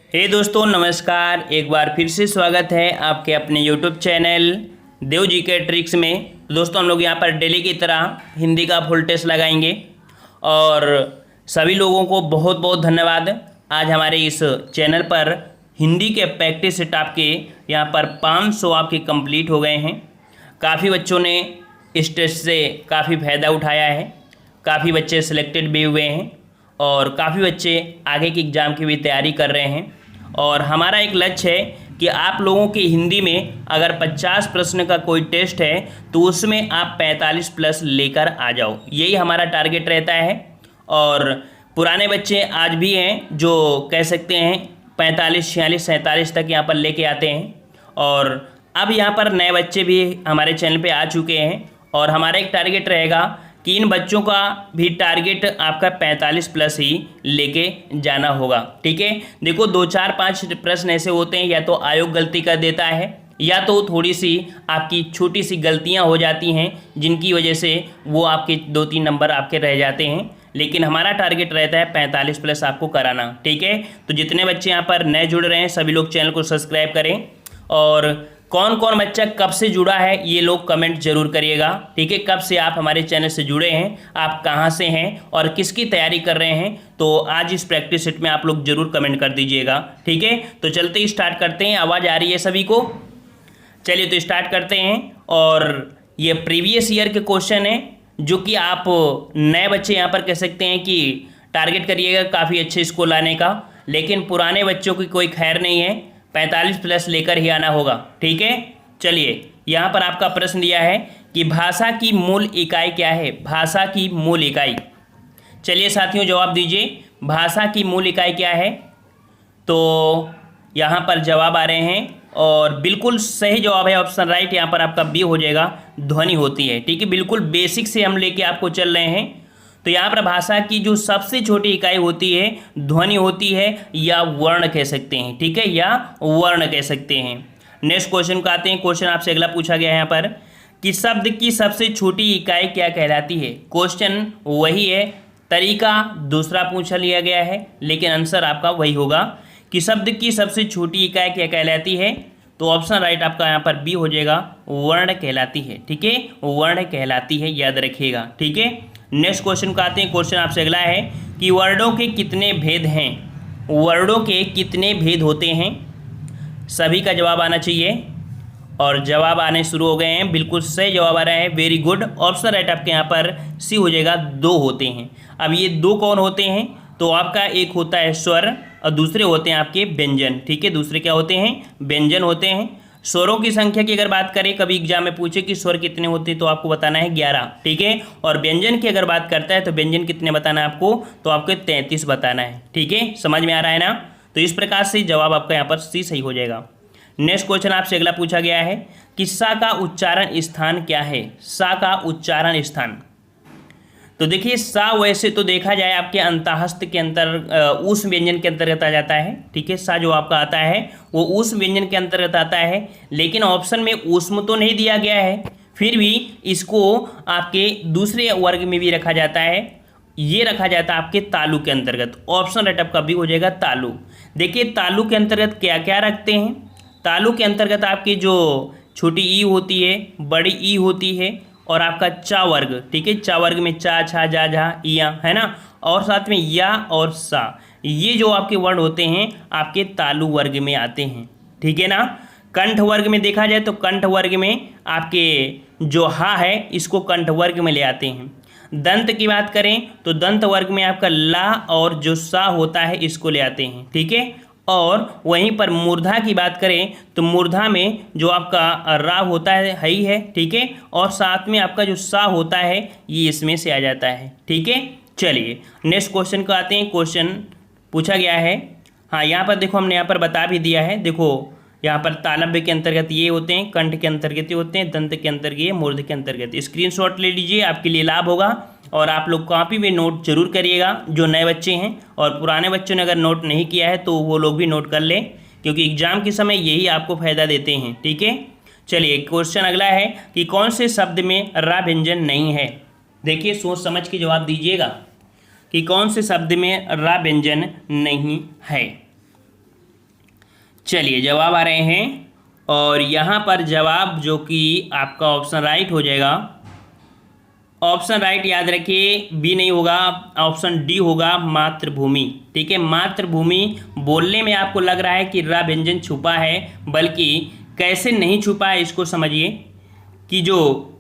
हे दोस्तों नमस्कार। एक बार फिर से स्वागत है आपके अपने YouTube चैनल देव जी के ट्रिक्स में। दोस्तों हम लोग यहाँ पर डेली की तरह हिंदी का फुल टेस्ट लगाएंगे और सभी लोगों को बहुत बहुत धन्यवाद। आज हमारे इस चैनल पर हिंदी के प्रैक्टिस सेट आपके यहाँ पर 500 आपके कंप्लीट हो गए हैं। काफ़ी बच्चों ने इस टेस्ट से काफ़ी फ़ायदा उठाया है, काफ़ी बच्चे सिलेक्टेड भी हुए हैं और काफ़ी बच्चे आगे की एग्ज़ाम की भी तैयारी कर रहे हैं। और हमारा एक लक्ष्य है कि आप लोगों की हिंदी में अगर 50 प्रश्न का कोई टेस्ट है तो उसमें आप 45 प्लस लेकर आ जाओ, यही हमारा टारगेट रहता है। और पुराने बच्चे आज भी हैं जो कह सकते हैं 45, 46, 47 तक यहाँ पर लेके आते हैं। और अब यहाँ पर नए बच्चे भी हमारे चैनल पे आ चुके हैं और हमारा एक टारगेट रहेगा कि इन बच्चों का भी टारगेट आपका 45 प्लस ही लेके जाना होगा। ठीक है, देखो 2, 4, 5 प्रश्न ऐसे होते हैं या तो आयोग गलती कर देता है या तो थोड़ी सी आपकी छोटी सी गलतियां हो जाती हैं जिनकी वजह से वो आपके 2-3 नंबर आपके रह जाते हैं। लेकिन हमारा टारगेट रहता है 45 प्लस आपको कराना। ठीक है, तो जितने बच्चे यहाँ पर नए जुड़ रहे हैं सभी लोग चैनल को सब्सक्राइब करें और कौन कौन बच्चा कब से जुड़ा है ये लोग कमेंट जरूर करिएगा। ठीक है, कब से आप हमारे चैनल से जुड़े हैं, आप कहां से हैं और किसकी तैयारी कर रहे हैं, तो आज इस प्रैक्टिस सेट में आप लोग जरूर कमेंट कर दीजिएगा। ठीक है, तो चलते ही स्टार्ट करते हैं। आवाज़ आ रही है सभी को? चलिए तो स्टार्ट करते हैं। और ये प्रीवियस ईयर के क्वेश्चन है जो कि आप नए बच्चे यहाँ पर कह सकते हैं कि टारगेट करिएगा काफ़ी अच्छे स्कोर लाने का, लेकिन पुराने बच्चों की कोई खैर नहीं है, 45 प्लस लेकर ही आना होगा। ठीक है, चलिए यहाँ पर आपका प्रश्न दिया है कि भाषा की मूल इकाई क्या है। भाषा की मूल इकाई, चलिए साथियों जवाब दीजिए, भाषा की मूल इकाई क्या है। तो यहाँ पर जवाब आ रहे हैं और बिल्कुल सही जवाब है ऑप्शन राइट। यहाँ पर आपका बी हो जाएगा, ध्वनि होती है। ठीक है, बिल्कुल बेसिक से हम लेके आपको चल रहे हैं। तो यहाँ पर भाषा की जो सबसे छोटी इकाई होती है ध्वनि होती है या वर्ण कह सकते हैं। ठीक है, या वर्ण कह सकते हैं। नेक्स्ट क्वेश्चन को आते हैं। क्वेश्चन आपसे अगला पूछा गया है यहाँ पर कि शब्द की सबसे छोटी इकाई क्या कहलाती है। क्वेश्चन वही है, तरीका दूसरा पूछा लिया गया है, लेकिन आंसर आपका वही होगा कि शब्द की सबसे छोटी इकाई क्या कहलाती है। तो ऑप्शन राइट आपका यहाँ पर बी हो जाएगा, वर्ण कहलाती है। ठीक है, वर्ण कहलाती है, याद रखिएगा। ठीक है, नेक्स्ट क्वेश्चन को आते हैं। क्वेश्चन आपसे अगला है कि वर्णों के कितने भेद हैं। वर्णों के कितने भेद होते हैं, सभी का जवाब आना चाहिए। और जवाब आने शुरू हो गए हैं, बिल्कुल सही जवाब आ रहा है, वेरी गुड। ऑप्शन राइट आपके यहाँ पर सी हो जाएगा, 2 होते हैं। अब ये 2 कौन होते हैं, तो आपका एक होता है स्वर और दूसरे होते हैं आपके व्यंजन। ठीक है, दूसरे क्या होते हैं, व्यंजन होते हैं। स्वरों की संख्या की अगर बात करें, कभी एग्जाम में पूछे कि स्वर कितने होते हैं तो आपको बताना है 11। ठीक है, और व्यंजन की अगर बात करता है तो व्यंजन कितने बताना है आपको, तो आपको 33 बताना है। ठीक है, समझ में आ रहा है ना। तो इस प्रकार से जवाब आपका यहाँ पर सी सही हो जाएगा। नेक्स्ट क्वेश्चन आपसे अगला पूछा गया है कि सा का उच्चारण स्थान क्या है। सा का उच्चारण स्थान, तो देखिए सा वैसे तो देखा जाए आपके अंतःस्थ के अंतर उस व्यंजन के अंतर्गत आ जाता है। ठीक है, सा जो आपका आता है वो उस व्यंजन के अंतर्गत आता है, लेकिन ऑप्शन में ऊष्म तो नहीं दिया गया है, फिर भी इसको आपके दूसरे वर्ग में भी रखा जाता है। ये रखा जाता है आपके तालु के अंतर्गत। ऑप्शन राइट आपका भी हो जाएगा, तालु। देखिए तालु के अंतर्गत क्या क्या रखते हैं। तालु के अंतर्गत आपकी जो छोटी ई होती है, बड़ी ई होती है और आपका चा वर्ग। ठीक है, चा वर्ग में चा, छा, जा, झा, इया है ना, और साथ में या और सा, ये जो आपके वर्ण होते हैं आपके तालु वर्ग में आते हैं। ठीक है ना। कंठ वर्ग में देखा जाए तो कंठ वर्ग में आपके जो हा है इसको कंठ वर्ग में ले आते हैं। दंत की बात करें तो दंत वर्ग में आपका ला और जो सा होता है इसको ले आते हैं। ठीक है, और वहीं पर मूर्धा की बात करें तो मूर्धा में जो आपका रा होता है ही है। ठीक है, और साथ में आपका जो सा होता है ये इसमें से आ जाता है। ठीक है, चलिए नेक्स्ट क्वेश्चन को आते हैं। क्वेश्चन पूछा गया है, हाँ यहाँ पर देखो हमने यहाँ पर बता भी दिया है। देखो यहाँ पर तालव्य के अंतर्गत ये होते हैं, कंठ के अंतर्गत ये होते हैं, दंत के अंतर्गत ये, मूर्ध के अंतर्गत। स्क्रीनशॉट ले लीजिए, आपके लिए लाभ होगा। और आप लोग कॉपी में नोट जरूर करिएगा जो नए बच्चे हैं, और पुराने बच्चों ने अगर नोट नहीं किया है तो वो लोग भी नोट कर लें, क्योंकि एग्जाम के समय यही आपको फायदा देते हैं। ठीक है, चलिए क्वेश्चन अगला है कि कौन से शब्द में रा व्यंजन नहीं है। देखिए सोच समझ के जवाब दीजिएगा कि कौन से शब्द में रा व्यंजन नहीं है। चलिए जवाब आ रहे हैं, और यहाँ पर जवाब जो कि आपका ऑप्शन राइट हो जाएगा। ऑप्शन राइट याद रखिए, बी नहीं होगा, ऑप्शन डी होगा, मातृभूमि। ठीक है, मातृभूमि बोलने में आपको लग रहा है कि रा व्यंजन छुपा है, बल्कि कैसे नहीं छुपा है इसको समझिए। कि जो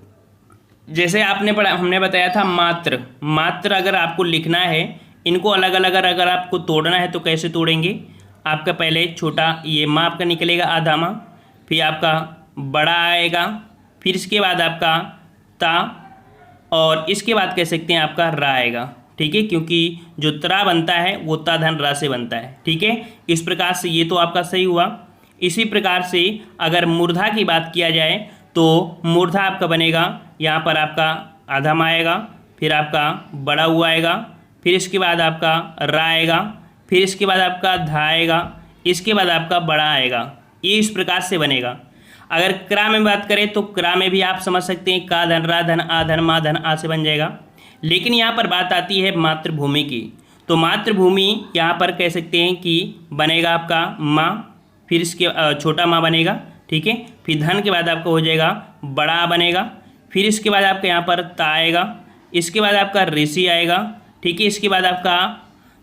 जैसे आपने पढ़ा, हमने बताया था मात्र, मात्र अगर आपको लिखना है, इनको अलग अलग अगर आपको तोड़ना है तो कैसे तोड़ेंगे। आपका पहले छोटा ये माँ आपका निकलेगा, आधा माँ, फिर आपका बड़ा आएगा, फिर इसके बाद आपका ता, और इसके बाद कह सकते हैं आपका रा आएगा। ठीक है, क्योंकि जो त्रा बनता है वो ता धन रा से बनता है। ठीक है, इस प्रकार से ये तो आपका सही हुआ। इसी प्रकार से अगर मूर्धा की बात किया जाए तो मूर्धा आपका बनेगा, यहाँ पर आपका आधा माँ आएगा, फिर आपका बड़ा हुआ आएगा, फिर इसके बाद आपका रा आएगा, फिर इसके बाद आपका धा आएगा, इसके बाद आपका बड़ा आएगा। ये इस प्रकार से बनेगा। अगर क्रा में बात करें तो क्रा में भी आप समझ सकते हैं का धन रा धन आ धन मा धन आ से बन जाएगा। लेकिन यहाँ पर बात आती है मातृभूमि की, तो मातृभूमि यहाँ पर कह सकते हैं कि बनेगा आपका माँ, फिर इसके छोटा माँ बनेगा। ठीक है, फिर धन के बाद आपका हो जाएगा बड़ा बनेगा, फिर इसके बाद आपका यहाँ पर ता आएगा, इसके बाद आपका ऋषि आएगा। ठीक है, इसके बाद आपका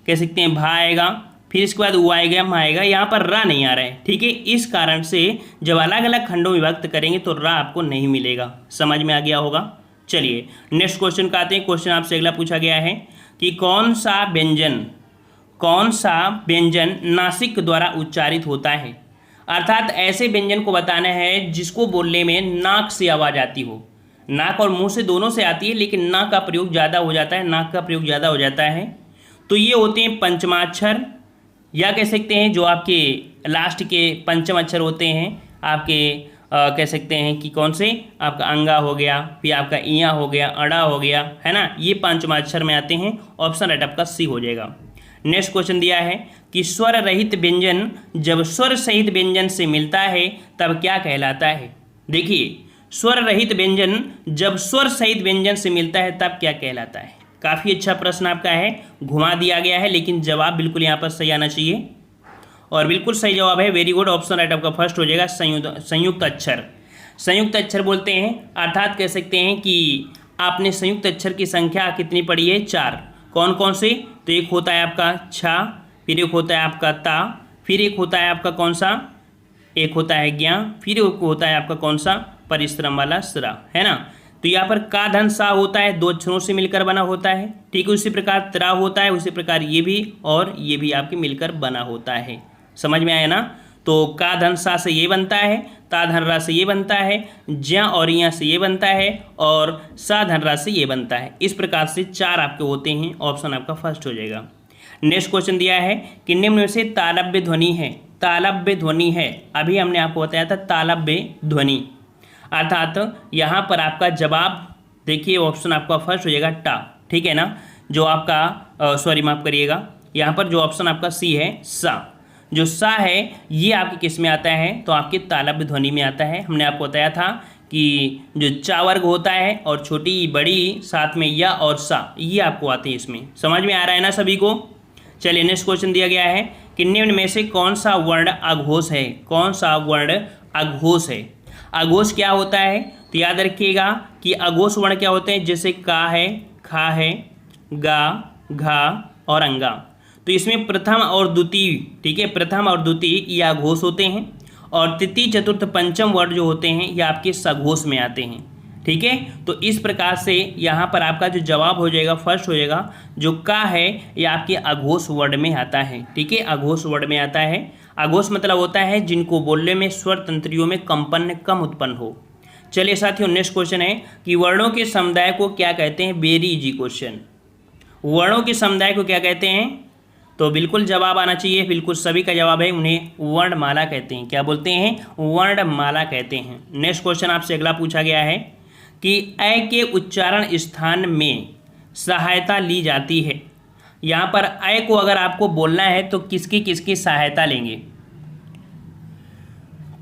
कह सकते हैं भा आएगा, फिर इसके बाद उ आएगा, मा आएगा, यहाँ पर रा नहीं आ रहा है। ठीक है, इस कारण से जब अलग अलग खंडों में विभक्त करेंगे तो रा आपको नहीं मिलेगा। समझ में आ गया होगा। चलिए नेक्स्ट क्वेश्चन का आते हैं। क्वेश्चन आपसे अगला पूछा गया है कि कौन सा व्यंजन नासिक द्वारा उच्चारित होता है। अर्थात ऐसे व्यंजन को बताना है जिसको बोलने में नाक से आवाज़ आती हो। नाक और मुंह से दोनों से आती है, लेकिन नाक का प्रयोग ज़्यादा हो जाता है, नाक का प्रयोग ज़्यादा हो जाता है। तो ये होते हैं पंचमाक्षर, या कह सकते हैं जो आपके लास्ट के पंचम अक्षर होते हैं आपके, कह सकते हैं कि कौन से, आपका अंगा हो गया, फिर आपका इया हो गया, अड़ा हो गया, है ना, ये पंचमाक्षर में आते हैं। ऑप्शन राइट आपका सी हो जाएगा। नेक्स्ट क्वेश्चन दिया है कि स्वर रहित व्यंजन जब स्वर सहित व्यंजन से मिलता है तब क्या कहलाता है। देखिए, स्वर रहित व्यंजन जब स्वर सहित व्यंजन से मिलता है तब क्या कहलाता है। काफ़ी अच्छा प्रश्न आपका है, घुमा दिया गया है, लेकिन जवाब बिल्कुल यहाँ पर सही आना चाहिए, और बिल्कुल सही जवाब है। वेरी गुड, ऑप्शन राइट आपका फर्स्ट हो जाएगा, संयुक्त अक्षर। संयुक्त अक्षर बोलते हैं, अर्थात कह सकते हैं कि आपने संयुक्त अक्षर की संख्या कितनी पढ़ी है, 4। कौन कौन से, तो एक होता है आपका छा, फिर एक होता है आपका ता, फिर एक होता है आपका कौन सा, एक होता है ज्ञा, फिर एक होता है आपका कौन सा, परिश्रम वाला सरा, है ना। तो यहाँ पर का धन सा होता है, 2 अक्षरों से मिलकर बना होता है। ठीक है, उसी प्रकार त्रा होता है, उसी प्रकार ये भी और ये भी आपके मिलकर बना होता है। समझ में आया ना। तो का धन सा से ये बनता है, ता धन रा से ये बनता है, ज्या और या से ये बनता है, और सा धन रा से ये बनता है। इस प्रकार से 4 आपके होते हैं। ऑप्शन आपका फर्स्ट हो जाएगा। नेक्स्ट क्वेश्चन दिया है कि निम्न में से तालव्य ध्वनि है। तालव्य ध्वनि है, अभी हमने आपको बताया था तालव्य ध्वनि, अर्थात यहाँ पर आपका जवाब देखिए, ऑप्शन आपका फर्स्ट हो जाएगा टा। ठीक है ना, जो आपका सॉरी माफ करिएगा, यहाँ पर जो ऑप्शन आपका सी है सा, जो सा है ये आपके किस में आता है, तो आपके तालव्य ध्वनि में आता है। हमने आपको बताया था कि जो चा वर्ग होता है और छोटी बड़ी साथ में या और सा, ये आपको आते हैं इसमें। समझ में आ रहा है ना सभी को। चलिए नेक्स्ट क्वेश्चन दिया गया है कि निम्न में से कौन सा वर्ण अघोष है। कौन सा वर्ण अघोष है। अघोष क्या होता है, तो याद रखिएगा कि अघोष वर्ण क्या होते हैं, जैसे का है, खा है, गा, घा और अंगा। तो इसमें प्रथम और द्वितीय, ठीक है, प्रथम और द्वितीय ये अघोष होते हैं, और तृतीय चतुर्थ पंचम वर्ण जो होते हैं ये आपके सघोष में आते हैं। ठीक है, तो इस प्रकार से यहाँ पर आपका जो जवाब हो जाएगा फर्स्ट हो जाएगा, जो का है ये आपके अघोष वर्ण में आता है। ठीक है, अघोष वर्ण में आता है। अघोष मतलब होता है जिनको बोलने में स्वर तंत्रियों में कंपन कम उत्पन्न हो। चलिए साथियों नेक्स्ट क्वेश्चन है कि वर्णों के समुदाय को क्या कहते हैं। Very easy question. वर्णों के समुदाय को क्या कहते हैं, तो बिल्कुल जवाब आना चाहिए, बिल्कुल सभी का जवाब है, उन्हें वर्णमाला कहते हैं। क्या बोलते हैं, वर्णमाला कहते हैं। नेक्स्ट क्वेश्चन आपसे अगला पूछा गया है कि अ के उच्चारण स्थान में सहायता ली जाती है। यहाँ पर अ को अगर आपको बोलना है तो किसकी किसकी सहायता लेंगे,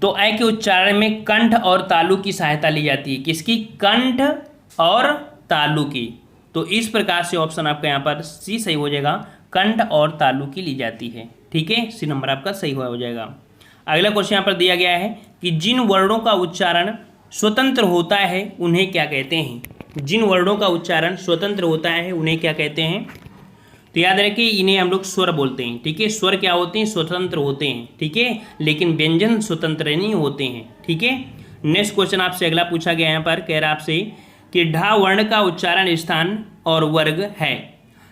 तो अ के उच्चारण में कंठ और तालु की सहायता ली जाती है। किसकी, कंठ और तालु की। तो इस प्रकार से ऑप्शन आपका यहाँ पर सी सही हो जाएगा, कंठ और तालु की ली जाती है। ठीक है, सी नंबर आपका सही हो जाएगा। अगला क्वेश्चन यहाँ पर दिया गया है कि जिन वर्णों का उच्चारण स्वतंत्र होता है उन्हें क्या कहते हैं। जिन वर्णों का उच्चारण स्वतंत्र होता है उन्हें क्या कहते हैं। तो याद रखिए इन्हें हम लोग स्वर बोलते हैं। ठीक है, स्वर क्या होते हैं, स्वतंत्र होते हैं। ठीक है, लेकिन व्यंजन स्वतंत्र नहीं होते हैं। ठीक है, नेक्स्ट क्वेश्चन आपसे अगला पूछा गया यहाँ पर, कह रहा आपसे कि ढा वर्ण का उच्चारण स्थान और वर्ग है।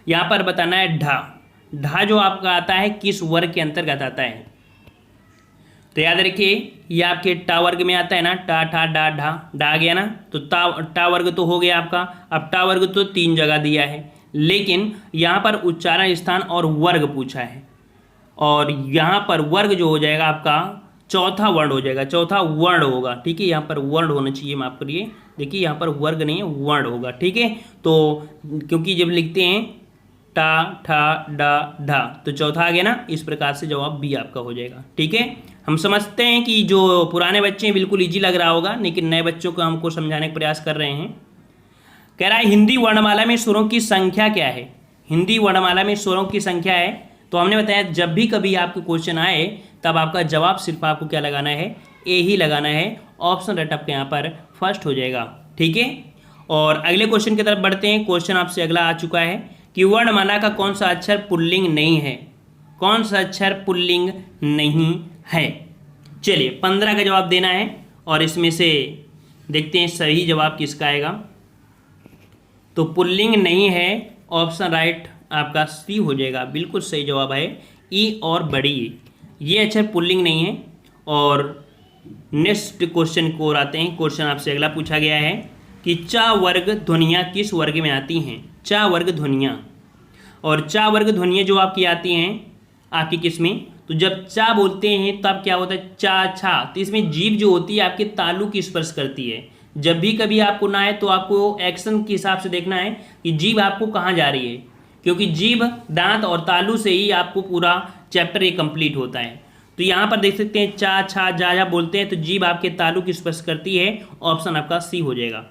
यहाँ पर बताना है ढा। ढा जो आपका आता है किस वर्ग के अंतर्गत आता है। तो याद रखिए ये आपके टा वर्ग में आता है ना, टा ठा डा ढा, डा आ गया ना, तो टा वर्ग तो हो गया आपका। अब टा वर्ग तो 3 जगह दिया है, लेकिन यहाँ पर उच्चारण स्थान और वर्ग पूछा है, और यहाँ पर वर्ग जो हो जाएगा आपका चौथा वर्ण हो जाएगा, चौथा वर्ण होगा। ठीक है, यहाँ पर वर्ण होना चाहिए, माफ करिए, देखिए यहाँ पर वर्ग नहीं है वर्ण होगा। ठीक है, तो क्योंकि जब लिखते हैं टा ठा डा ढा तो चौथा आ गया ना, इस प्रकार से जवाब बी आपका हो जाएगा। ठीक है, हम समझते हैं कि जो पुराने बच्चे हैं बिल्कुल इजी लग रहा होगा, लेकिन नए बच्चों को हमको समझाने का प्रयास कर रहे हैं। कह रहा है हिंदी वर्णमाला में स्वरों की संख्या क्या है। हिंदी वर्णमाला में स्वरों की संख्या है, तो हमने बताया जब भी कभी आपके क्वेश्चन आए तब आपका जवाब सिर्फ आपको क्या लगाना है, ए ही लगाना है। ऑप्शन राइट आपके यहाँ पर फर्स्ट हो जाएगा। ठीक है, और अगले क्वेश्चन की तरफ बढ़ते हैं। क्वेश्चन आपसे अगला आ चुका है कि वर्णमाला का कौन सा अक्षर पुल्लिंग नहीं है। कौन सा अक्षर पुल्लिंग नहीं है। चलिए 15 का जवाब देना है, और इसमें से देखते हैं सही जवाब किसका आएगा। तो पुल्लिंग नहीं है, ऑप्शन राइट आपका सी हो जाएगा। बिल्कुल सही जवाब है ई और बड़ी, ये अक्षर पुल्लिंग नहीं है। और नेक्स्ट क्वेश्चन को आते हैं। क्वेश्चन आपसे अगला पूछा गया है कि चा वर्ग ध्वनियाँ किस वर्ग में आती हैं। चा वर्ग ध्वनियाँ, और चा वर्ग ध्वनियाँ जो आपकी आती हैं आपकी किस में, तो जब चा बोलते हैं तब क्या होता है चा छा, तो इसमें जीभ जो होती है आपके तालु की स्पर्श करती है। जब भी कभी आपको ना आए तो आपको एक्शन के हिसाब से देखना है कि जीभ आपको कहाँ जा रही है, क्योंकि जीभ दांत और तालु से ही आपको पूरा चैप्टर ये कंप्लीट होता है। तो यहाँ पर देख सकते हैं चा छा जा जा बोलते हैं तो जीभ आपके तालु की स्पर्श करती है। ऑप्शन आपका सी हो जाएगा।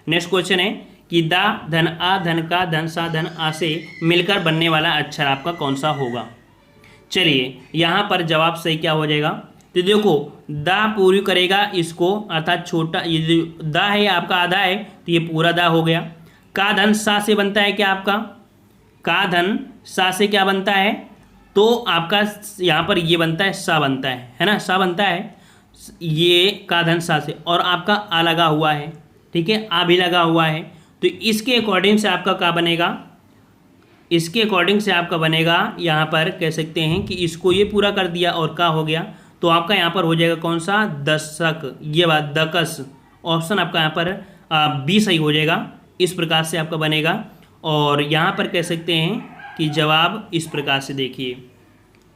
नेक्स्ट क्वेश्चन है कि दा धन आ धन का धन सा धन आ से मिलकर बनने वाला अक्षर आपका कौन सा होगा। चलिए यहाँ पर जवाब सही क्या हो जाएगा। तो देखो दा पूरी करेगा इसको, अर्थात छोटा ये जो दा है आपका आधा है तो ये पूरा दा हो गया। का धन सा से बनता है क्या आपका, का धन सा से क्या बनता है, तो आपका यहाँ पर ये बनता है सा बनता है ना, सा बनता है ये का धन सा से, और आपका आ लगा हुआ है। ठीक है, आ भी लगा हुआ है, तो इसके अकॉर्डिंग से आपका क्या बनेगा, इसके अकॉर्डिंग से आपका बनेगा यहाँ पर कह सकते हैं कि इसको ये पूरा कर दिया और का हो गया, तो आपका यहाँ पर हो जाएगा कौन सा दशक, ये बात दकस। ऑप्शन आपका यहाँ पर बी सही हो जाएगा। इस प्रकार से आपका बनेगा, और यहाँ पर कह सकते हैं कि जवाब इस प्रकार से देखिए,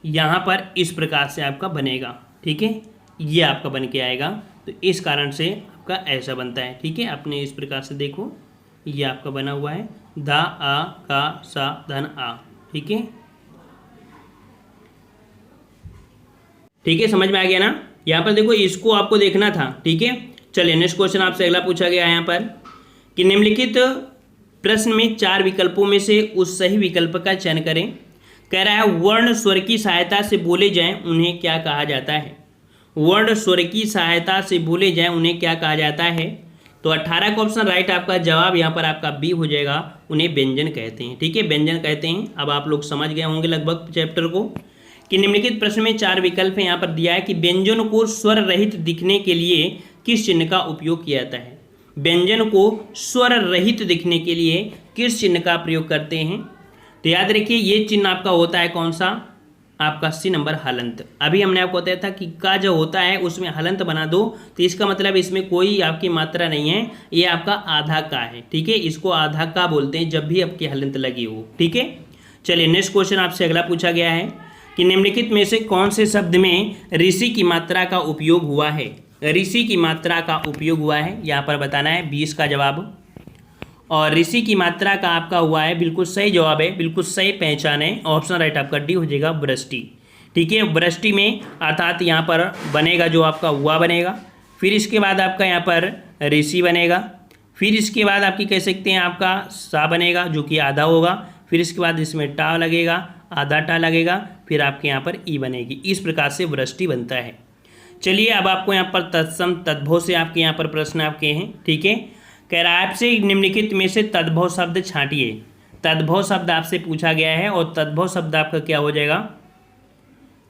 यहाँ पर इस प्रकार से आपका बनेगा। ठीक है, ये आपका बन के आएगा, तो इस कारण से आपका ऐसा बनता है। ठीक है, आपने इस प्रकार से देखो ये आपका बना हुआ है धा आ का सा धन आ। ठीक है, ठीक है, समझ में आ गया ना। यहाँ पर देखो इसको आपको देखना था। ठीक है, चलिए नेक्स्ट क्वेश्चन आपसे अगला पूछा गया है यहाँ पर कि निम्नलिखित प्रश्न में 4 विकल्पों में से उस सही विकल्प का चयन करें। कह रहा है वर्ण स्वर की सहायता से बोले जाएं उन्हें क्या कहा जाता है। वर्ण स्वर की सहायता से बोले जाएं उन्हें क्या कहा जाता है। तो 18 का ऑप्शन राइट आपका जवाब यहाँ पर आपका बी हो जाएगा, उन्हें व्यंजन कहते हैं। ठीक है, व्यंजन कहते हैं। अब आप लोग समझ गए होंगे लगभग चैप्टर को कि निम्नलिखित प्रश्न में 4 विकल्प यहाँ पर दिया है कि व्यंजन को स्वर रहित दिखने के लिए किस चिन्ह का उपयोग किया जाता है। व्यंजन को स्वर रहित दिखने के लिए किस चिन्ह का प्रयोग करते हैं। तो याद रखिए ये चिन्ह आपका होता है कौन सा, आपका सी नंबर हलंत। अभी हमने आपको बताया था कि का जो होता है उसमें हलंत बना दो, तो इसका मतलब इसमें कोई आपकी मात्रा नहीं है, ये आपका आधा का है। ठीक है, इसको आधा का बोलते हैं जब भी आपकी हलंत लगी हो। ठीक है, चलिए नेक्स्ट क्वेश्चन आपसे अगला पूछा गया है कि निम्नलिखित में से कौन से शब्द में ऋषि की मात्रा का उपयोग हुआ है। ऋषि की मात्रा का उपयोग हुआ है, यहाँ पर बताना है 20 का जवाब। और ऋषि की मात्रा का आपका हुआ है, बिल्कुल सही जवाब है, बिल्कुल सही पहचान है। ऑप्शन राइट आपका डी हो जाएगा वृष्टि। ठीक है, वृष्टि में अर्थात यहाँ पर बनेगा जो आपका हुआ बनेगा, फिर इसके बाद आपका यहाँ पर ऋषि बनेगा, फिर इसके बाद आपकी कह सकते हैं आपका सा बनेगा जो कि आधा होगा, फिर इसके बाद इसमें टा लगेगा, आधा टा लगेगा, फिर आपके यहाँ पर ई बनेगी। इस प्रकार से वृष्टि बनता है। चलिए अब आपको यहाँ पर तत्सम तद्भव से आपके यहाँ पर प्रश्न आपके हैं, ठीक है। कह रहा है आपसे निम्नलिखित में से तद्भव शब्द छांटिए। तद्भव शब्द आपसे पूछा गया है और तद्भव शब्द आपका क्या हो जाएगा,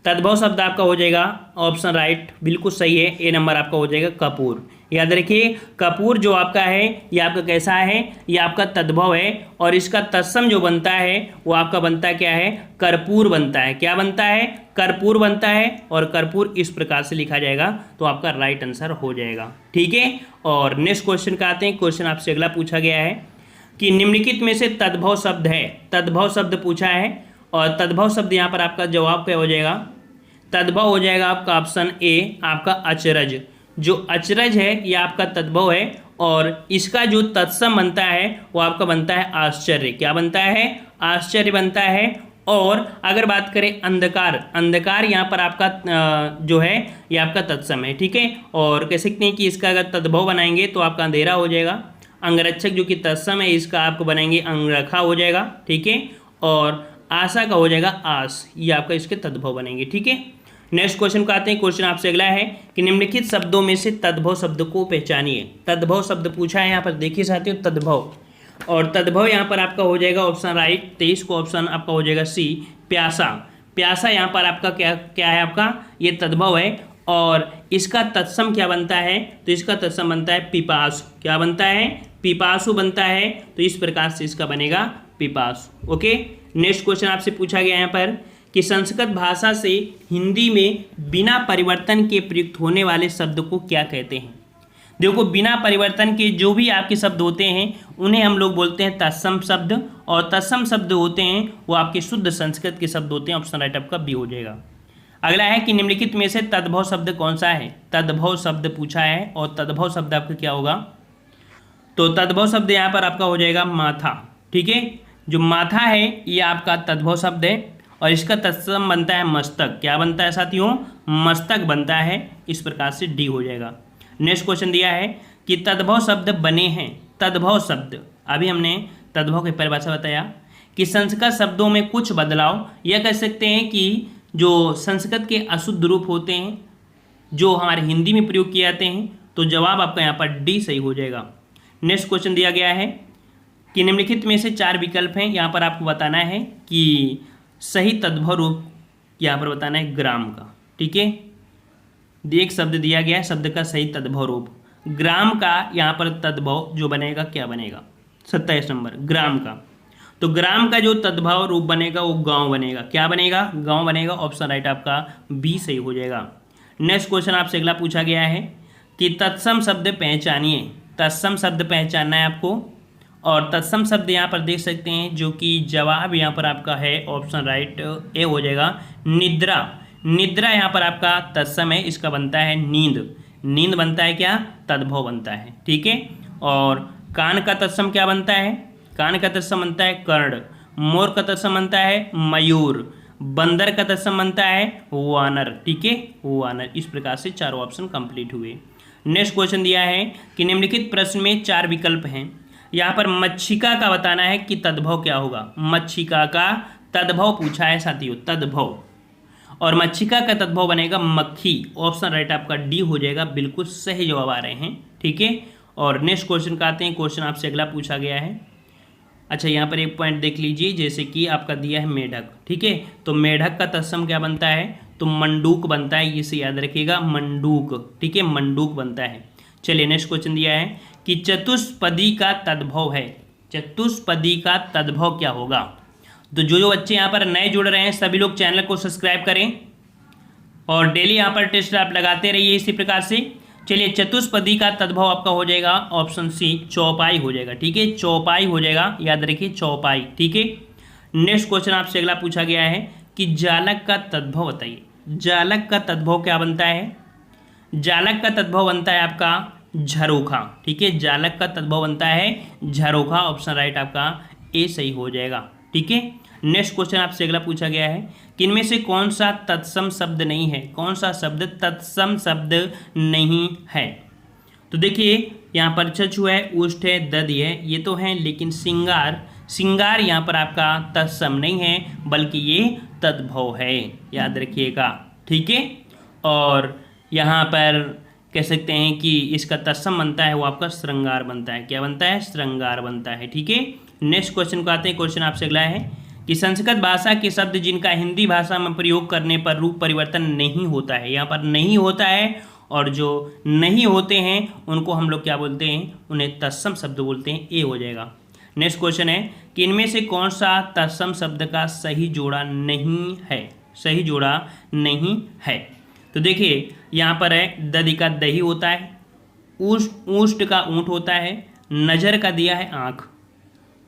तद्भव शब्द आपका हो जाएगा ऑप्शन राइट, बिल्कुल सही है, ए नंबर आपका हो जाएगा कपूर। याद रखिए कपूर जो आपका है ये आपका कैसा है, ये आपका तद्भव है और इसका तत्सम जो बनता है वो आपका बनता है क्या है, कर्पूर बनता है। क्या बनता है, कर्पूर बनता है और कर्पूर इस प्रकार से लिखा जाएगा तो आपका राइट आंसर हो जाएगा, ठीक है। और नेक्स्ट क्वेश्चन का आते हैं। क्वेश्चन आपसे अगला पूछा गया है कि निम्नलिखित में से तद्भव शब्द है, तद्भव शब्द पूछा है और तद्भव शब्द यहाँ पर आपका जवाब क्या हो जाएगा, तद्भव हो जाएगा आपका ऑप्शन ए आपका अचरज। जो अचरज है ये आपका तद्भव है और इसका जो तत्सम बनता है वो आपका बनता है आश्चर्य। क्या बनता है, आश्चर्य बनता है। और अगर बात करें अंधकार, अंधकार यहाँ पर आपका जो है ये आपका तत्सम है, ठीक है। और कह सकते हैं कि इसका अगर तद्भव बनाएंगे तो आपका अंधेरा हो जाएगा। अंगरक्षक जो कि तत्सम है इसका आपको बनाएंगे अंगरखा हो जाएगा, ठीक है। और आशा का हो जाएगा आस, ये आपका इसके तद्भव बनेंगे, ठीक है। नेक्स्ट क्वेश्चन को आते हैं। क्वेश्चन आपसे अगला है कि निम्नलिखित शब्दों में से तद्भव शब्द को पहचानिए। तद्भव शब्द पूछा है यहाँ पर, देखिए साथियों तद्भव, और तद्भव यहाँ पर आपका हो जाएगा ऑप्शन राइट 23 को ऑप्शन आपका हो जाएगा सी प्यासा। प्यासा यहाँ पर आपका क्या क्या है, आपका ये तद्भव है और इसका तत्सम क्या बनता है, तो इसका तत्सम बनता है पिपासु। क्या बनता है, पिपासु बनता है, तो इस प्रकार से इसका बनेगा पिपासु, ओके। नेक्स्ट क्वेश्चन आपसे पूछा गया यहाँ पर कि संस्कृत भाषा से हिंदी में बिना परिवर्तन के प्रयुक्त होने वाले शब्द को क्या कहते हैं। देखो बिना परिवर्तन के जो भी आपके शब्द होते हैं उन्हें हम लोग बोलते हैं तत्सम शब्द, और तत्सम शब्द होते हैं वो आपके शुद्ध संस्कृत के शब्द होते हैं। ऑप्शन राइट आपका बी हो जाएगा। अगला है कि निम्नलिखित में से तद्भव शब्द कौन सा है। तद्भव शब्द पूछा है और तद्भव शब्द आपका क्या होगा, तो तद्भव शब्द यहाँ पर आपका हो जाएगा माथा, ठीक है। जो माथा है ये आपका तद्भव शब्द है और इसका तत्सम बनता है मस्तक। क्या बनता है साथियों, मस्तक बनता है, इस प्रकार से डी हो जाएगा। नेक्स्ट क्वेश्चन दिया है कि तद्भव शब्द बने हैं। तद्भव शब्द, अभी हमने तद्भव की परिभाषा बताया कि संस्कृत शब्दों में कुछ बदलाव, यह कह सकते हैं कि जो संस्कृत के अशुद्ध रूप होते हैं जो हमारे हिंदी में प्रयोग किए जाते हैं, तो जवाब आपका यहाँ पर डी सही हो जाएगा। नेक्स्ट क्वेश्चन दिया गया है कि निम्नलिखित में से 4 विकल्प हैं, यहाँ पर आपको बताना है कि सही तद्भव रूप यहाँ पर बताना है ग्राम का, ठीक है। एक शब्द दिया गया है, शब्द का सही तद्भव रूप ग्राम का, यहाँ पर तद्भव जो बनेगा क्या बनेगा 27 नंबर ग्राम का। तो ग्राम का जो तद्भव रूप बनेगा वो गांव बनेगा। क्या बनेगा, गांव बनेगा। ऑप्शन राइट आपका बी सही हो जाएगा। नेक्स्ट क्वेश्चन आपसे अगला पूछा गया है कि तत्सम शब्द पहचानिए। तत्सम शब्द पहचानना है आपको और तत्सम शब्द यहाँ पर देख सकते हैं जो कि जवाब यहाँ पर आपका है ऑप्शन राइट ए हो जाएगा निद्रा। निद्रा यहाँ पर आपका तत्सम है, इसका बनता है नींद। नींद बनता है क्या, तद्भव बनता है, ठीक है। और कान का तत्सम क्या बनता है, कान का तत्सम बनता है कर्ण। मोर का तत्सम बनता है मयूर। बंदर का तत्सम बनता है वानर, ठीक है, वानर। इस प्रकार से चारों ऑप्शन कंप्लीट हुए। नेक्स्ट क्वेश्चन दिया है कि निम्नलिखित प्रश्न में 4 विकल्प हैं। यहाँ पर मच्छिका का बताना है कि तद्भव क्या होगा। मच्छिका का तद्भव पूछा है साथियों, तद्भव, और मच्छिका का तद्भव बनेगा मक्खी। ऑप्शन राइट आपका डी हो जाएगा, बिल्कुल सही जवाब आ रहे हैं, ठीक है। और नेक्स्ट क्वेश्चन का आते हैं। क्वेश्चन आपसे अगला पूछा गया है। अच्छा, यहाँ पर एक पॉइंट देख लीजिए, जैसे कि आपका दिया है मेढक, ठीक है। तो मेढक का तत्सम क्या बनता है, तो मंडूक बनता है, इसे याद रखिएगा, मंडूक, ठीक है, मंडूक बनता है। चलिए नेक्स्ट क्वेश्चन दिया है कि चतुष्पदी का तद्भव है। चतुष्पदी का तद्भव क्या होगा। तो जो बच्चे यहाँ पर नए जुड़ रहे हैं सभी लोग चैनल को सब्सक्राइब करें और डेली यहाँ पर टेस्ट आप लगाते रहिए इसी प्रकार से। चलिए, चतुष्पदी का तद्भव आपका हो जाएगा ऑप्शन सी चौपाई हो जाएगा, ठीक है, चौपाई हो जाएगा, याद रखिए चौपाई, ठीक है। नेक्स्ट क्वेश्चन आपसे अगला पूछा गया है कि जालक का तद्भव बताइए। जालक का तद्भव क्या बनता है। जालक का तद्भव बनता है आपका झरोखा, ठीक है, जालक का तद्भव बनता है झरोखा। ऑप्शन राइट आपका ए सही हो जाएगा, ठीक है। नेक्स्ट क्वेश्चन आपसे अगला पूछा गया है कि इनमें से कौन सा तत्सम शब्द नहीं है। कौन सा शब्द तत्सम शब्द नहीं है। तो देखिए यहाँ पर चचु है, उष्ट है, दधि है, ये तो हैं, लेकिन सिंगार, सिंगार यहाँ पर आपका तत्सम नहीं है बल्कि ये तद्भव है, याद रखिएगा, ठीक है। और यहाँ पर कह सकते हैं कि इसका तत्सम बनता है वो आपका श्रृंगार बनता है। क्या बनता है? श्रृंगार बनता है। ठीक है, नेक्स्ट क्वेश्चन को आते हैं। क्वेश्चन आपसे अगला है कि संस्कृत भाषा के शब्द जिनका हिंदी भाषा में प्रयोग करने पर रूप परिवर्तन नहीं होता है, यहाँ पर नहीं होता है, और जो नहीं होते हैं उनको हम लोग क्या बोलते हैं? उन्हें तत्सम शब्द बोलते हैं। ए हो जाएगा। नेक्स्ट क्वेश्चन है कि इनमें से कौन सा तत्सम शब्द का सही जोड़ा नहीं है? सही जोड़ा नहीं है। तो देखिए यहाँ पर है दधि का दही होता है, ऊष्ट का ऊँट होता है, नज़र का दिया है आँख।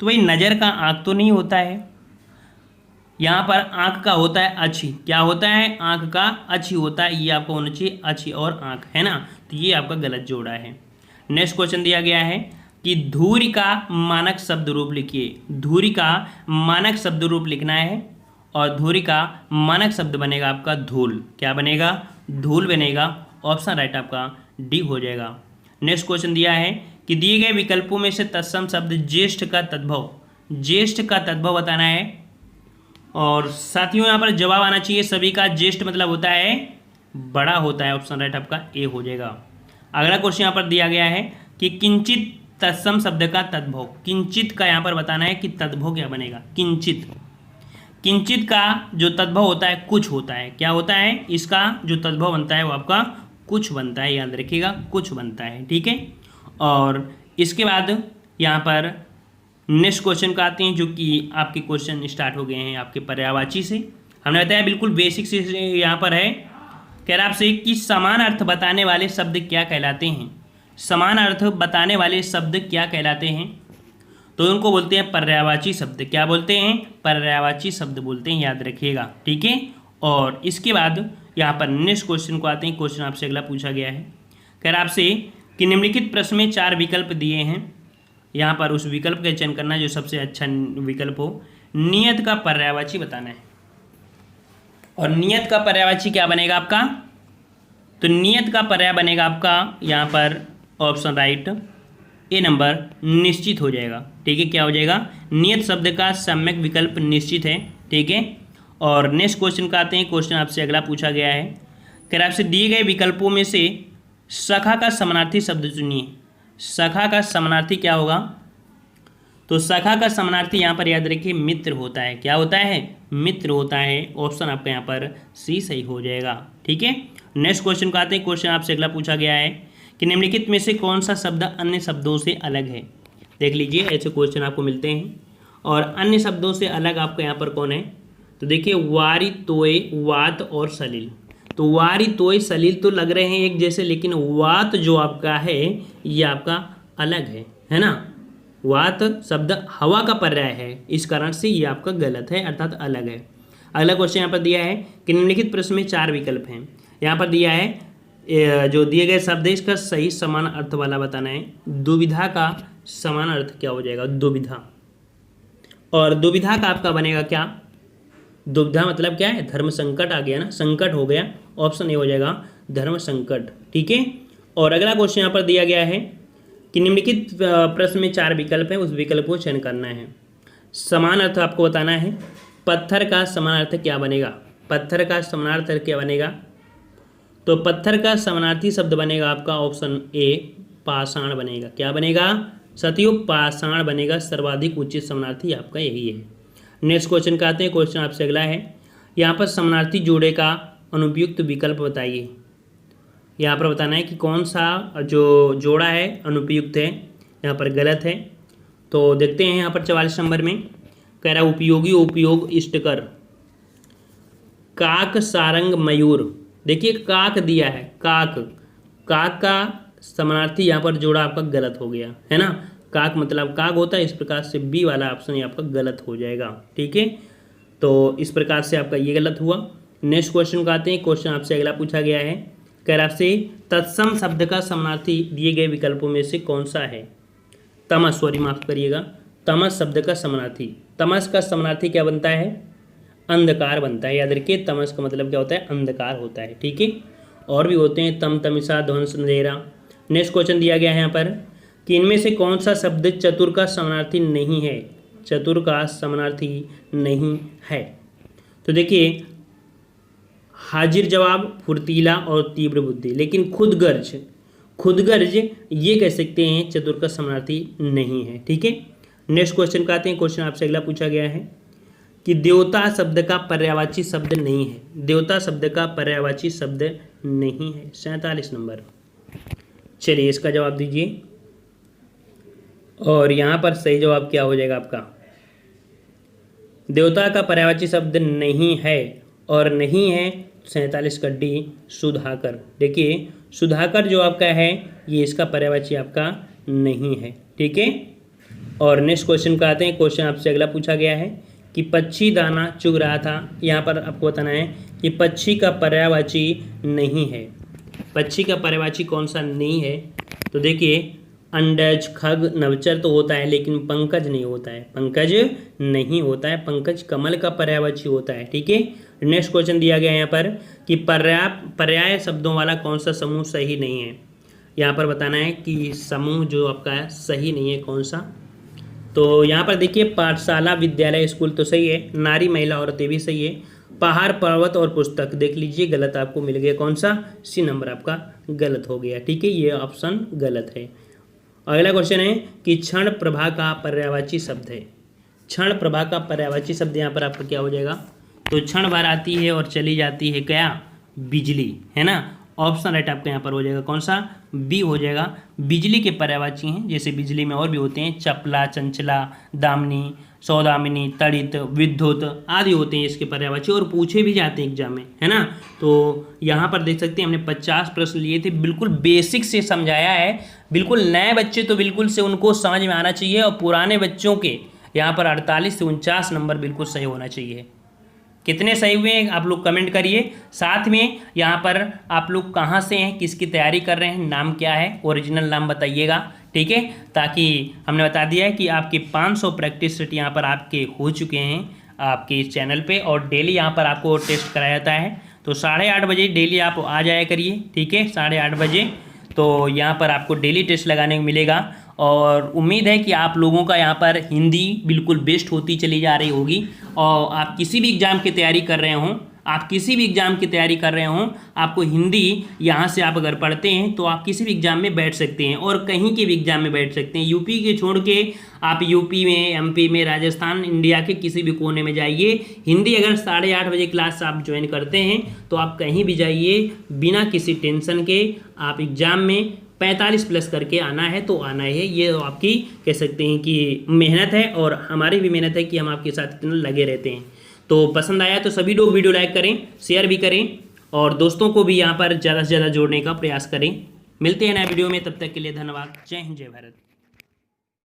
तो भाई नज़र का आँख तो नहीं होता है, यहाँ पर आँख का होता है अच्छी। क्या होता है? आँख का अच्छी होता है। ये आपको होना चाहिए अच्छी और आँख, है ना। तो ये आपका गलत जोड़ा है। नेक्स्ट क्वेश्चन दिया गया है कि धूरी का मानक शब्द रूप लिखिए। धूरी का मानक शब्द रूप लिखना है और धूरी का मानक शब्द बनेगा आपका धूल। क्या बनेगा? धूल बनेगा। ऑप्शन राइट आपका डी हो जाएगा। नेक्स्ट क्वेश्चन दिया है कि दिए गए विकल्पों में से तत्सम शब्द ज्येष्ठ का तद्भव, ज्येष्ठ का तद्भव बताना है। और साथियों यहाँ पर जवाब आना चाहिए सभी का। ज्येष्ठ मतलब होता है बड़ा होता है। ऑप्शन राइट आपका ए हो जाएगा। अगला क्वेश्चन यहाँ पर दिया गया है कि किंचित तत्सम शब्द का तद्भव। किंचित का यहाँ पर बताना है कि तद्भव क्या बनेगा? किंचित। किंचित का जो तद्भव होता है कुछ होता है। क्या होता है? इसका जो तद्भव बनता है वो आपका कुछ बनता है। याद रखिएगा, कुछ बनता है। ठीक है, और इसके बाद यहाँ पर नेक्स्ट क्वेश्चन का आते हैं, जो कि आपके क्वेश्चन स्टार्ट हो गए हैं आपके पर्यायवाची से। हमने बताया बिल्कुल बेसिक से यहाँ पर है। कह रहा आपसे कि समान अर्थ बताने वाले शब्द क्या कहलाते हैं? समान अर्थ बताने वाले शब्द क्या कहलाते हैं? तो उनको बोलते हैं पर्यायवाची शब्द। क्या बोलते हैं? पर्यायवाची शब्द बोलते हैं। याद रखिएगा। ठीक है, और इसके बाद यहाँ पर नेक्स्ट क्वेश्चन को आते हैं। क्वेश्चन आपसे अगला पूछा गया है। कह रहा आपसे कि निम्नलिखित प्रश्न में 4 विकल्प दिए हैं, यहाँ पर उस विकल्प का चयन करना है जो सबसे अच्छा विकल्प हो। नियत का पर्यायवाची बताना है। और नियत का पर्यायवाची क्या बनेगा आपका? तो नियत का पर्याय बनेगा आपका यहाँ पर ऑप्शन राइट ए नंबर निश्चित हो जाएगा। ठीक है, क्या हो जाएगा? नियत शब्द का सम्यक विकल्प निश्चित है। ठीक है, और नेक्स्ट क्वेश्चन का आते हैं। क्वेश्चन आपसे अगला पूछा गया है। कह आपसे दिए गए विकल्पों में से सखा का समानार्थी शब्द चुनिए। सखा का समानार्थी क्या होगा? तो सखा का समानार्थी यहाँ पर याद रखिए मित्र होता है। क्या होता है? मित्र होता है। ऑप्शन आपका यहाँ पर सी सही हो जाएगा। ठीक है, नेक्स्ट क्वेश्चन का आते हैं। क्वेश्चन आपसे अगला पूछा गया है कि निम्नलिखित में से कौन सा शब्द अन्य शब्दों से अलग है? देख लीजिए, ऐसे क्वेश्चन आपको मिलते हैं। और अन्य शब्दों से अलग आपका यहाँ पर कौन है? तो देखिए वारी, तोय, वात और सलील। तो वारी, तोय, सलील तो लग रहे हैं एक जैसे, लेकिन वात जो आपका है ये आपका अलग है ना। वात शब्द हवा का पर्याय है, इस कारण से ये आपका गलत है, अर्थात अलग है। अगला क्वेश्चन यहाँ पर दिया है कि निम्नलिखित प्रश्न में 4 विकल्प हैं। यहाँ पर दिया है जो दिए गए शब्द है इसका सही समान अर्थ वाला बताना है। दुविधा का समान अर्थ क्या हो जाएगा? दुविधा। और दुविधा का आपका बनेगा क्या? दुविधा मतलब क्या है? धर्म संकट आ गया ना, संकट हो गया। ऑप्शन ए हो जाएगा धर्म संकट। ठीक है, और अगला क्वेश्चन यहाँ पर दिया गया है कि निम्नलिखित प्रश्न में 4 विकल्प है, उस विकल्प को चयन करना है। समान अर्थ आपको बताना है। पत्थर का समान अर्थ क्या बनेगा? पत्थर का समानार्थी क्या बनेगा? तो पत्थर का समानार्थी शब्द बनेगा आपका ऑप्शन ए पाषाण बनेगा। क्या बनेगा साथियों? पाषाण बनेगा। सर्वाधिक उचित समानार्थी आपका यही है। नेक्स्ट क्वेश्चन का आते हैं। क्वेश्चन आपसे अगला है, यहाँ पर समानार्थी जोड़े का अनुपयुक्त विकल्प बताइए। यहाँ पर बताना है कि कौन सा जो जोड़ा है अनुपयुक्त है, यहाँ पर गलत है। तो देखते हैं यहाँ पर 44 नंबर में कह रहा है उपयोगी उपयोग इष्टकर। काक, सारंग, मयूर। देखिए काक दिया है, काक, काक का समानार्थी यहाँ पर जोड़ा आपका गलत हो गया है ना। काक मतलब काग होता है, इस प्रकार से बी वाला ऑप्शन ये आपका गलत हो जाएगा। ठीक है, तो इस प्रकार से आपका ये गलत हुआ। नेक्स्ट क्वेश्चन का आते हैं। क्वेश्चन आपसे अगला पूछा गया है, कह रहा आपसे तत्सम शब्द का समानार्थी दिए गए विकल्पों में से कौन सा है? तमस, सॉरी माफ करिएगा, तमस शब्द का समानार्थी। तमस का समानार्थी क्या बनता है? अंधकार बनता है। याद रखिए तमस का मतलब क्या होता है? अंधकार होता है। ठीक है, और भी होते हैं तम, तमिसा, ध्वंस, अंधेरा। नेक्स्ट क्वेश्चन दिया गया है यहाँ पर कि इनमें से कौन सा शब्द चतुर का समानार्थी नहीं है? चतुर का समानार्थी नहीं है। तो देखिए हाजिर जवाब, फुर्तीला और तीव्र बुद्धि। लेकिन खुदगर्ज ये कह सकते हैं चतुर का समानार्थी नहीं है। ठीक है, नेक्स्ट क्वेश्चन का आते हैं। क्वेश्चन आपसे अगला पूछा गया है कि देवता शब्द का पर्यायवाची शब्द नहीं है। देवता शब्द का पर्यायवाची शब्द नहीं है। 47 नंबर। चलिए इसका जवाब दीजिए। और यहाँ पर सही जवाब क्या हो जाएगा आपका? देवता का पर्यायवाची शब्द नहीं है और नहीं है 47 का डी सुधाकर। देखिए सुधाकर जो आपका है ये इसका पर्यायवाची आपका नहीं है। ठीक है, और नेक्स्ट क्वेश्चन का आते हैं। क्वेश्चन आपसे अगला पूछा गया है कि पक्षी दाना चुग रहा था। यहाँ पर आपको बताना है कि पक्षी का पर्यायवाची नहीं है। पक्षी का पर्यायवाची कौन सा नहीं है? तो देखिए अंडज, खग, नवचर तो होता है लेकिन पंकज नहीं होता है। पंकज नहीं होता है, पंकज कमल का पर्यायवाची होता है। ठीक है, नेक्स्ट क्वेश्चन दिया गया है यहाँ पर कि पर्याय शब्दों वाला कौन सा समूह सही नहीं है। यहाँ पर बताना है कि समूह जो आपका है सही नहीं है कौन सा। तो यहाँ पर देखिए पाठशाला, विद्यालय, स्कूल तो सही है। नारी, महिला, औरतें भी सही है। पहाड़, पर्वत और पुस्तक देख लीजिए गलत आपको मिल गया। कौन सा? सी नंबर आपका गलत हो गया। ठीक है, ये ऑप्शन गलत है। अगला क्वेश्चन है कि क्षण प्रभा का पर्यायवाची शब्द है। क्षण प्रभा का पर्यायवाची शब्द यहाँ पर आपका क्या हो जाएगा? तो क्षण भर आती है और चली जाती है क्या? बिजली, है ना। ऑप्शन राइट आपका यहाँ पर हो जाएगा कौन सा? बी हो जाएगा। बिजली के पर्यायवाची हैं, जैसे बिजली में और भी होते हैं, चपला, चंचला, दामिनी, सौदामिनी, तड़ित, विद्युत आदि होते हैं इसके पर्यायवाची और पूछे भी जाते हैं एग्जाम में, है ना। तो यहाँ पर देख सकते हैं हमने 50 प्रश्न लिए थे, बिल्कुल बेसिक से समझाया है। बिल्कुल नए बच्चे तो बिल्कुल से उनको समझ में आना चाहिए और पुराने बच्चों के यहाँ पर 48 से 49 नंबर बिल्कुल सही होना चाहिए। कितने सही हुए हैं आप लोग कमेंट करिए। साथ में यहाँ पर आप लोग कहाँ से हैं, किसकी तैयारी कर रहे हैं, नाम क्या है, ओरिजिनल नाम बताइएगा। ठीक है, ताकि हमने बता दिया है कि आपके 500 प्रैक्टिस सेट यहाँ पर आपके हो चुके हैं आपके इस चैनल पे और डेली यहाँ पर आपको टेस्ट कराया जाता है। तो 8:30 बजे डेली आप आ जाया करिए। ठीक है, 8:30 बजे तो यहाँ पर आपको डेली टेस्ट लगाने को मिलेगा और उम्मीद है कि आप लोगों का यहाँ पर हिंदी बिल्कुल बेस्ट होती चली जा रही होगी। और आप किसी भी एग्ज़ाम की तैयारी कर रहे हों, आपको हिंदी यहाँ से आप अगर पढ़ते हैं तो आप किसी भी एग्ज़ाम में बैठ सकते हैं और कहीं के भी एग्ज़ाम में बैठ सकते हैं। यूपी के छोड़ के आप यूपी में, एमपी में, राजस्थान, इंडिया के किसी भी कोने में जाइए। हिंदी अगर 8:30 बजे क्लास आप ज्वाइन करते हैं तो आप कहीं भी जाइए बिना किसी टेंशन के। आप एग्ज़ाम में 45 प्लस करके आना है तो आना है। ये आपकी कह सकते हैं कि मेहनत है और हमारी भी मेहनत है कि हम आपके साथ इतना लगे रहते हैं। तो पसंद आया तो सभी लोग वीडियो लाइक करें, शेयर भी करें और दोस्तों को भी यहाँ पर ज़्यादा से ज़्यादा जोड़ने का प्रयास करें। मिलते हैं नए वीडियो में, तब तक के लिए धन्यवाद। जय हिंद, जय भारत।